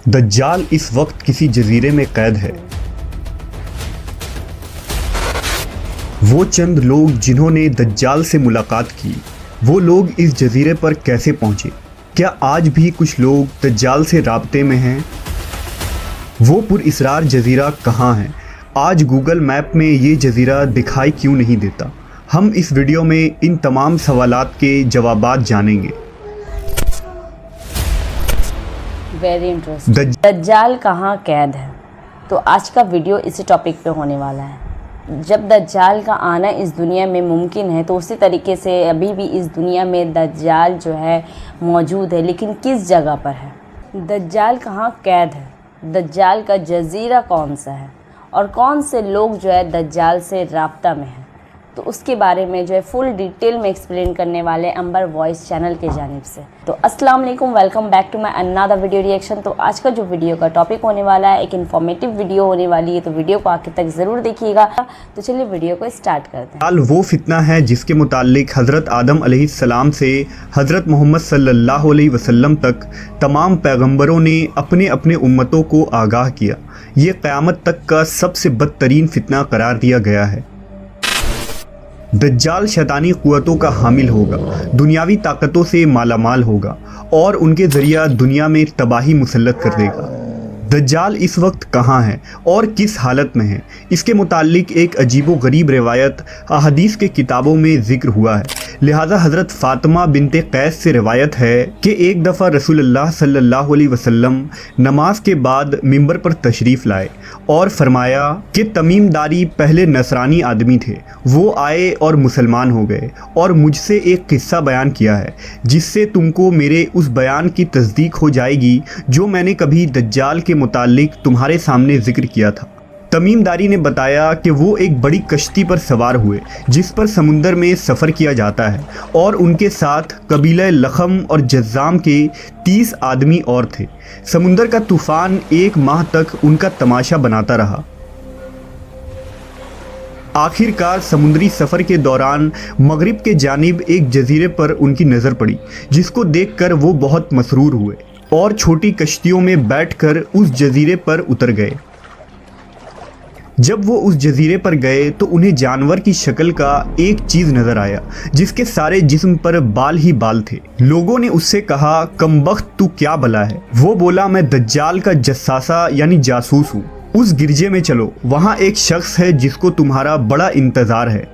दज्जाल इस वक्त किसी जजीरे में कैद है। वो चंद लोग जिन्होंने दज्जाल से मुलाकात की, वो लोग इस जजीरे पर कैसे पहुंचे? क्या आज भी कुछ लोग दज्जाल से राब्ते में हैं? वो पुरइसरार जजीरा कहाँ है? आज गूगल मैप में ये जजीरा दिखाई क्यों नहीं देता? हम इस वीडियो में इन तमाम सवालात के जवाबात जानेंगे। Very interesting. दज्जाल कहाँ कैद है? तो आज का वीडियो इसी टॉपिक पे होने वाला है। जब दज्जाल का आना इस दुनिया में मुमकिन है, तो उसी तरीके से अभी भी इस दुनिया में दज्जाल जो है मौजूद है, लेकिन किस जगह पर है? दज्जाल कहाँ कैद है? दज्जाल का जजीरा कौन सा है? और कौन से लोग जो है दज्जाल से राब्ता में हैं? तो उसके बारे में जो है फुल डिटेल में एक्सप्लेन करने वाले अंबर वॉइस चैनल के जानिब से। तो अस्सलाम वालेकुम, welcome back to my another video reaction. तो आज का जो वीडियो का टॉपिक होने वाला है, एक इन्फॉर्मेटिव वीडियो होने वाली है, तो वीडियो को आखिर तक ज़रूर देखिएगा। तो चलिए वीडियो को स्टार्ट करते हैं। वो फितना है जिसके मुतालिक हज़रत आदम अलैहिस्सलाम से हज़रत मोहम्मद सल्लल्लाहु अलैहि वसल्लम तक तमाम पैगम्बरों ने अपने अपने उम्मतों को आगाह किया। ये क़यामत तक का सबसे बदतरीन फितना करार दिया गया है। दज्जाल शैतानी क़ुव्वतों का हामिल होगा, दुनियावी ताकतों से मालामाल होगा और उनके ज़रिया दुनिया में तबाही मुसल्लत कर देगा। दज्जाल इस वक्त कहाँ है और किस हालत में है? इसके मुतालिक एक अजीबो गरीब रिवायत अहदीस के किताबों में ज़िक्र हुआ है। लिहाजा हज़रत फ़ातिमा बिनते कैस से रिवायत है कि एक दफ़ा रसूलुल्लाह सल्लल्लाहु अलैहि वसल्लम नमाज के बाद मिंबर पर तशरीफ़ लाए और फरमाया कि तमीमदारी पहले नसरानी आदमी थे, वो आए और मुसलमान हो गए और मुझसे एक किस्सा बयान किया है जिससे तुमको मेरे उस बयान की तस्दीक हो जाएगी जो मैंने कभी दज्जाल के मुतालिक तुम्हारे सामने जिक्र किया था। तमीमदारी ने बताया कि वो एक बड़ी कश्ती पर सवार हुए जिस पर समुंदर में सफ़र किया जाता है और उनके साथ कबीला लखम और जज़्ज़ाम के 30 आदमी और थे। समुंदर का तूफ़ान 1 माह तक उनका तमाशा बनाता रहा। आखिरकार समुद्री सफ़र के दौरान मगरिब के जानिब एक जजीरे पर उनकी नज़र पड़ी, जिसको देखकर वो बहुत मसरूर हुए और छोटी कश्तियों में बैठकर उस जजीरे पर उतर गए। जब वो उस जजीरे पर गए तो उन्हें जानवर की शक्ल का एक चीज़ नज़र आया जिसके सारे जिस्म पर बाल ही बाल थे। लोगों ने उससे कहा, कमबख्त तू क्या भला है? वो बोला, मैं दज्जाल का जस्सासा यानी जासूस हूँ। उस गिरजे में चलो, वहाँ एक शख्स है जिसको तुम्हारा बड़ा इंतज़ार है।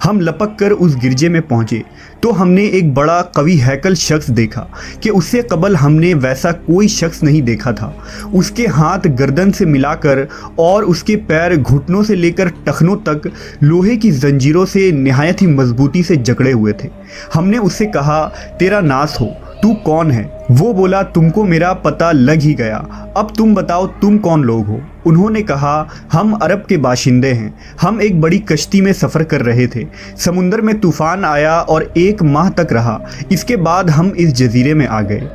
हम लपक कर उस गिरजे में पहुँचे तो हमने एक बड़ा कवी हैकल शख्स देखा कि उससे कबल हमने वैसा कोई शख्स नहीं देखा था। उसके हाथ गर्दन से मिलाकर और उसके पैर घुटनों से लेकर टखनों तक लोहे की जंजीरों से निहायत ही मजबूती से जकड़े हुए थे। हमने उससे कहा, तेरा नास हो, तू कौन है? वो बोला, तुमको मेरा पता लग ही गया, अब तुम बताओ तुम कौन लोग हो? उन्होंने कहा, हम अरब के बाशिंदे हैं। हम एक बड़ी कश्ती में सफ़र कर रहे थे। समुंदर में तूफ़ान आया और 1 माह तक रहा। इसके बाद हम इस जजीरे में आ गए।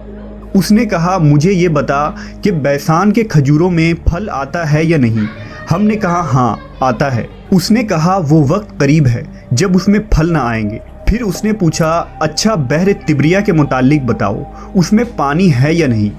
उसने कहा, मुझे ये बता कि बैसान के खजूरों में फल आता है या नहीं? हमने कहा, हाँ आता है। उसने कहा, वो वक्त करीब है जब उसमें फल ना आएंगे। फिर उसने पूछा, अच्छा बहर तिब्रिया के मुतालिक बताओ, उसमें पानी है या नहीं?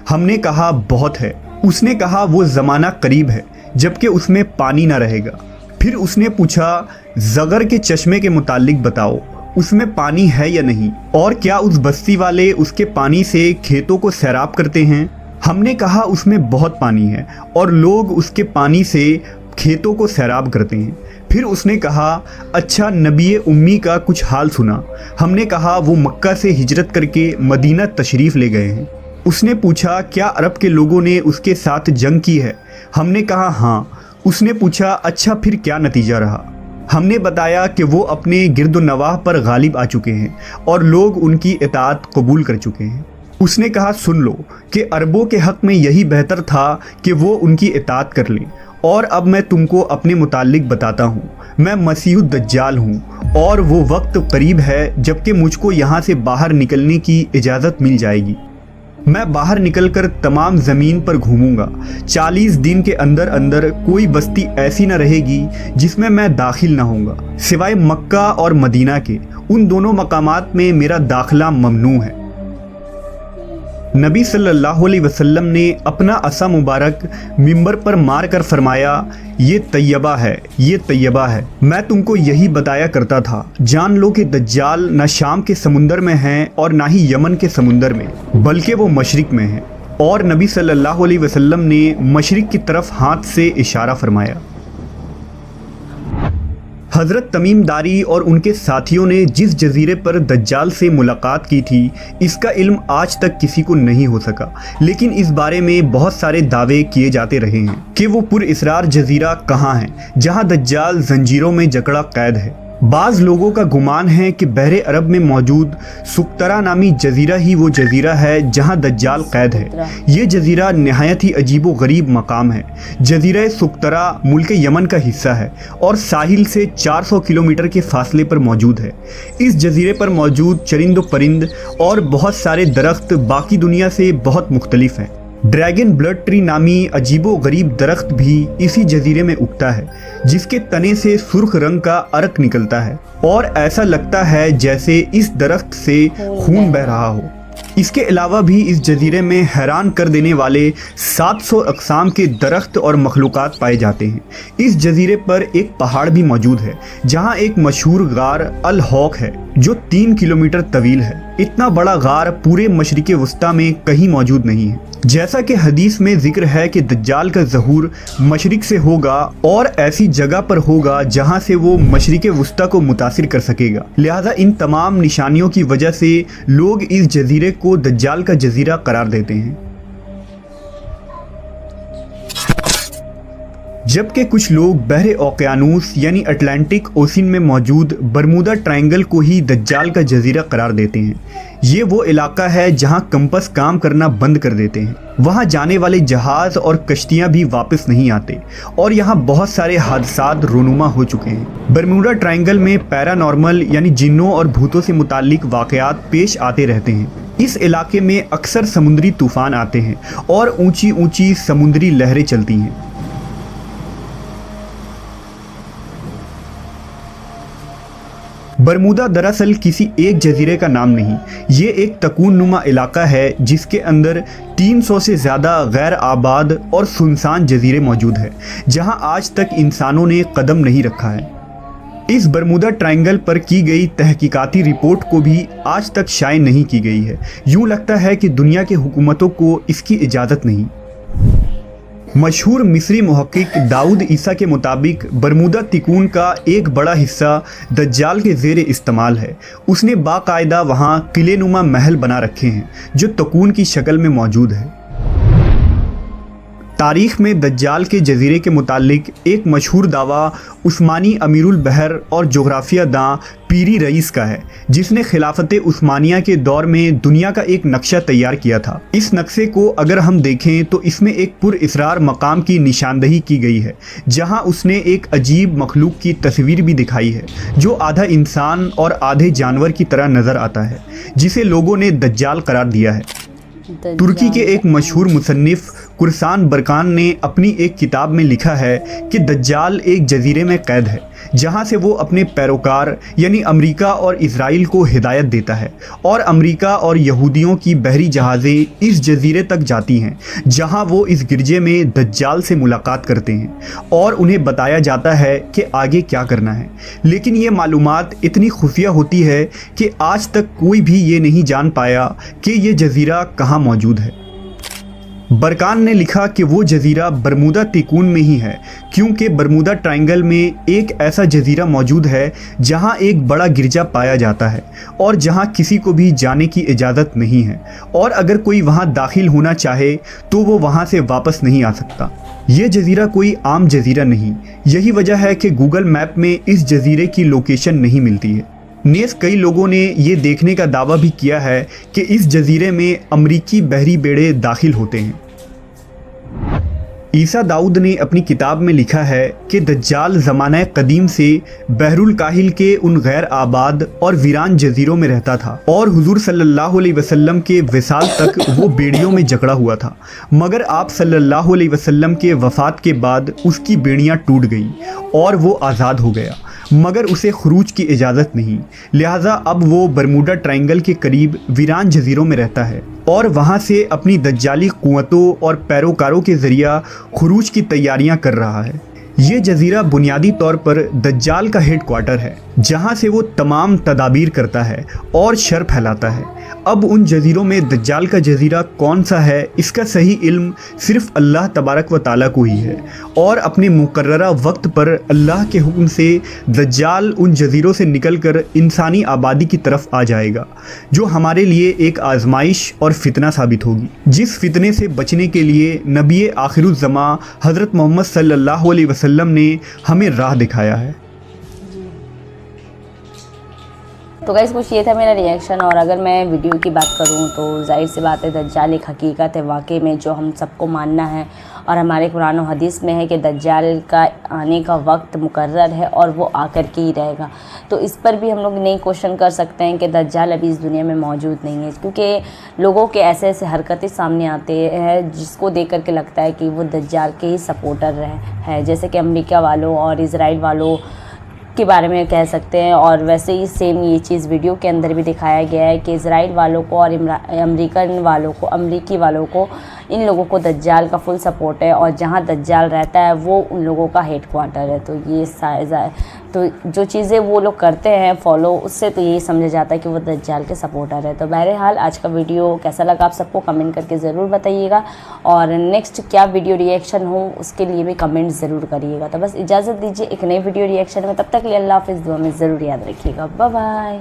हमने कहा, बहुत है। उसने कहा, वो ज़माना करीब है जबकि उसमें पानी ना रहेगा। फिर उसने पूछा, ज़गर के चश्मे के मुतालिक बताओ, उसमें पानी है या नहीं? और क्या उस बस्ती वाले उसके पानी से खेतों को सैराब करते हैं? हमने कहा, उसमें बहुत पानी है और लोग उसके पानी से खेतों को सैराब करते हैं। फिर उसने कहा, अच्छा नबी उम्मी का कुछ हाल सुना? हमने कहा, वो मक्का से हिजरत करके मदीना तशरीफ़ ले गए हैं। उसने पूछा, क्या अरब के लोगों ने उसके साथ जंग की है? हमने कहा, हाँ। उसने पूछा, अच्छा फिर क्या नतीजा रहा? हमने बताया कि वो अपने गिरदोनवाह पर गालिब आ चुके हैं और लोग उनकी इताअत कबूल कर चुके हैं। उसने कहा, सुन लो कि अरबों के हक़ में यही बेहतर था कि वो उनकी इताअत कर लें। और अब मैं तुमको अपने मुतालिक बताता हूँ। मैं मसीह दज्जाल हूँ और वो वक्त करीब है जबकि मुझको यहाँ से बाहर निकलने की इजाज़त मिल जाएगी। मैं बाहर निकलकर तमाम ज़मीन पर घूमूंगा। 40 दिन के अंदर अंदर कोई बस्ती ऐसी न रहेगी जिसमें मैं दाखिल ना होऊंगा, सिवाय मक्का और मदीना के। उन दोनों मकामात में मेरा दाखिला ममनू है। नबी सल्लल्लाहु अलैहि वसल्लम ने अपना असा मुबारक मिंबर पर मार कर फरमाया, ये तैयबा है, ये तैयबा है। मैं तुमको यही बताया करता था, जान लो कि दज्जाल न शाम के समुंदर में है और ना ही यमन के समुंदर में, बल्कि वो मशरिक में है। और नबी सल्लल्लाहु अलैहि वसल्लम ने मशरिक की तरफ हाथ से इशारा फरमाया। हज़रत तमीम दारी और उनके साथियों ने जिस जजीरे पर दज्जाल से मुलाकात की थी, इसका इल्म आज तक किसी को नहीं हो सका, लेकिन इस बारे में बहुत सारे दावे किए जाते रहे हैं कि वो पुरइसरार जजीरा कहाँ है जहाँ दज्जाल जंजीरों में जकड़ा कैद है। बाज़ लोगों का गुमान है कि बहरे अरब में मौजूद सुक्तरा नामी जजीरा ही वो जजीरा है जहां दज्जाल कैद है। ये जजीरा नहायत ही अजीबो गरीब मकाम है। जजीरा सुक्तरा मुल्क यमन का हिस्सा है और साहिल से 400 किलोमीटर के फासले पर मौजूद है। इस जजीरे पर मौजूद चरिंद परिंद और बहुत सारे दरख्त बाकी दुनिया से बहुत मुख्तलिफ हैं। ड्रैगन ब्लड ट्री नामी अजीबो गरीब दरख्त भी इसी जजीरे में उगता है, जिसके तने से सुर्ख रंग का अर्क निकलता है और ऐसा लगता है जैसे इस दरख्त से खून बह रहा हो। इसके अलावा भी इस जजीरे में हैरान कर देने वाले 700 अक़साम के दरख्त और मखलूक़ात पाए जाते हैं। इस जजीरे पर एक पहाड़ भी मौजूद है जहां एक मशहूर गार अल हौक है जो 3 किलोमीटर तवील है। इतना बड़ा गार पूरे मशरिक़े वस्ता में कहीं मौजूद नहीं है। जैसा कि हदीस में जिक्र है कि दज्जाल का ज़हूर मशरिक़ से होगा और ऐसी जगह पर होगा जहां से वो मशरिक़े वस्ता को मुतासिर कर सकेगा। लिहाजा इन तमाम निशानियों की वजह से लोग इस जजीरे को दज्जाल का जजीरा करार देते हैं। जबकि कुछ लोग बहरे ओकियानूस यानी अटलांटिक ओशन में मौजूद बरमूदा ट्रायंगल को ही दज्जाल का जजीरा करार देते हैं। ये वो इलाका है जहां कंपस काम करना बंद कर देते हैं। वहां जाने वाले जहाज़ और कश्तियां भी वापस नहीं आते और यहां बहुत सारे हादसात रोनुमा हो चुके हैं। बरमूदा ट्रायंगल में पैरानॉर्मल यानी जिन्नों और भूतों से मुताल्लिक वाक़यात पेश आते रहते हैं। इस इलाके में अक्सर समुद्री तूफ़ान आते हैं और ऊंची ऊंची समुद्री लहरें चलती हैं। बरमूदा दरअसल किसी एक जजीरे का नाम नहीं, ये एक तकून नुमा इलाका है जिसके अंदर 300 से ज़्यादा गैर आबाद और सुनसान जजीरे मौजूद है जहां आज तक इंसानों ने कदम नहीं रखा है। इस बरमूदा ट्रायंगल पर की गई तहकीकाती रिपोर्ट को भी आज तक शाये नहीं की गई है। यूँ लगता है कि दुनिया की हुकूमतों को इसकी इजाज़त नहीं। मशहूर मिस्री मुहक्किक दाऊद ईसा के मुताबिक बरमूदा तिकून का एक बड़ा हिस्सा दज्जाल के ज़ेर इस्तेमाल है। उसने बाकायदा वहाँ किले नुमा महल बना रखे हैं जो तकून की शक्ल में मौजूद है। तारीख़ में दज्जाल के जजीरे के मुतालिक एक मशहूर दावा उस्मानी अमीरुल बहर और जोग्राफिया दां पीरी रईस का है, जिसने खिलाफत उस्मानिया के दौर में दुनिया का एक नक्शा तैयार किया था। इस नक्शे को अगर हम देखें तो इसमें एक पुरइसरार मकाम की निशानदही की गई है जहां उसने एक अजीब मखलूक की तस्वीर भी दिखाई है जो आधा इंसान और आधे जानवर की तरह नज़र आता है, जिसे लोगों ने दज्जाल करार दिया है। तुर्की के एक मशहूर मुसन्निफ कुरसान बरकान ने अपनी एक किताब में लिखा है कि दज्जाल एक जजीरे में कैद है जहां से वो अपने पैरोकार यानी अमेरिका और इजराइल को हिदायत देता है और अमेरिका और यहूदियों की बहरी जहाज़ें इस जजीरे तक जाती हैं जहां वो इस गिरजे में दज्जाल से मुलाकात करते हैं और उन्हें बताया जाता है कि आगे क्या करना है। लेकिन ये मालूमात इतनी खुफिया होती है कि आज तक कोई भी ये नहीं जान पाया कि ये जजीरा कहाँ मौजूद है। बरकान ने लिखा कि वो जजीरा बरमूदा तिकून में ही है क्योंकि बरमूदा ट्रायंगल में एक ऐसा जजीरा मौजूद है जहां एक बड़ा गिरजा पाया जाता है और जहां किसी को भी जाने की इजाज़त नहीं है और अगर कोई वहां दाखिल होना चाहे तो वो वहां से वापस नहीं आ सकता। ये जजीरा कोई आम जजीरा नहीं। यही वजह है कि गूगल मैप में इस जजीरे की लोकेशन नहीं मिलती है। नेज़ कई लोगों ने ये देखने का दावा भी किया है कि इस जजीरे में अमरीकी बहरी बेड़े दाखिल होते हैं। ईसा दाऊद ने अपनी किताब में लिखा है कि दज्जाल ज़माना कदीम से बहरुल काहिल के उन गैर आबाद और वीरान जजीरों में रहता था और हुजूर सल्लल्लाहु अलैहि वसल्लम के विसाल तक वो बेड़ियों में जकड़ा हुआ था, मगर आप सल्लल्लाहु अलैहि वसल्लम के वफ़ात के बाद उसकी बेड़ियां टूट गईं और वो आज़ाद हो गया। मगर उसे खुरूज की इजाज़त नहीं, लिहाजा अब वो बरमूडा ट्रायंगल के करीब वीरान जजीरों में रहता है और वहाँ से अपनी दज्जाली कुव्वतों और पैरोकारों के ज़रिया खुरूज की तैयारियाँ कर रहा है। ये जजीरा बुनियादी तौर पर दज्जाल का हेड क्वार्टर है, जहाँ से वो तमाम तदाबीर करता है और शर फैलाता है। अब उन जजीरों में दज्जाल का जजीरा कौन सा है, इसका सही इल्म सिर्फ अल्लाह तबारक व ताला को ही है और अपने मुकर्ररा वक्त पर अल्लाह के हुक्म से दज्जाल उन जजीरों से निकलकर इंसानी आबादी की तरफ आ जाएगा, जो हमारे लिए एक आजमाइश और फितना साबित होगी, जिस फितने से बचने के लिए नबी आखिरुज़्ज़मा हज़रत मोहम्मद सल्लल्लाहु अलैहि वसल्लम ने हमें राह दिखाया है। तो गाइस कुछ ये था मेरा रिएक्शन। और अगर मैं वीडियो की बात करूं तो जाहिर सी बात है दज्जाल एक हकीकत है वाकई में, जो हम सबको मानना है और हमारे कुरान और हदीस में है कि दज्जाल का आने का वक्त मुकर्रर है और वो आकर के ही रहेगा। तो इस पर भी हम लोग नहीं क्वेश्चन कर सकते हैं कि दज्जाल अभी इस दुनिया में मौजूद नहीं है, क्योंकि लोगों के ऐसे ऐसे हरकतें सामने आते हैं जिसको देख कर के लगता है कि वो दज्जाल के ही सपोर्टर है, जैसे कि अमेरिका वालों और इज़राइल वालों के बारे में कह सकते हैं। और वैसे ही सेम ये चीज़ वीडियो के अंदर भी दिखाया गया है कि इज़राइल वालों को और अमरीकी वालों को इन लोगों को दज्जाल का फुल सपोर्ट है और जहाँ दज्जाल रहता है वो उन लोगों का हेड क्वार्टर है। तो ये तो जो चीज़ें वो लोग करते हैं फॉलो, उससे तो यही समझा जाता है कि वो दज्जाल के सपोर्टर है। तो बहरहाल आज का वीडियो कैसा लगा आप सबको कमेंट करके ज़रूर बताइएगा और नेक्स्ट क्या वीडियो रिएक्शन हो उसके लिए भी कमेंट ज़रूर करिएगा। तो बस इजाज़त दीजिए एक नई वीडियो रिएक्शन में, तब तक लिए अल्लाह हाफ़िज़, दुआ में ज़रूर याद रखिएगा। Bye bye.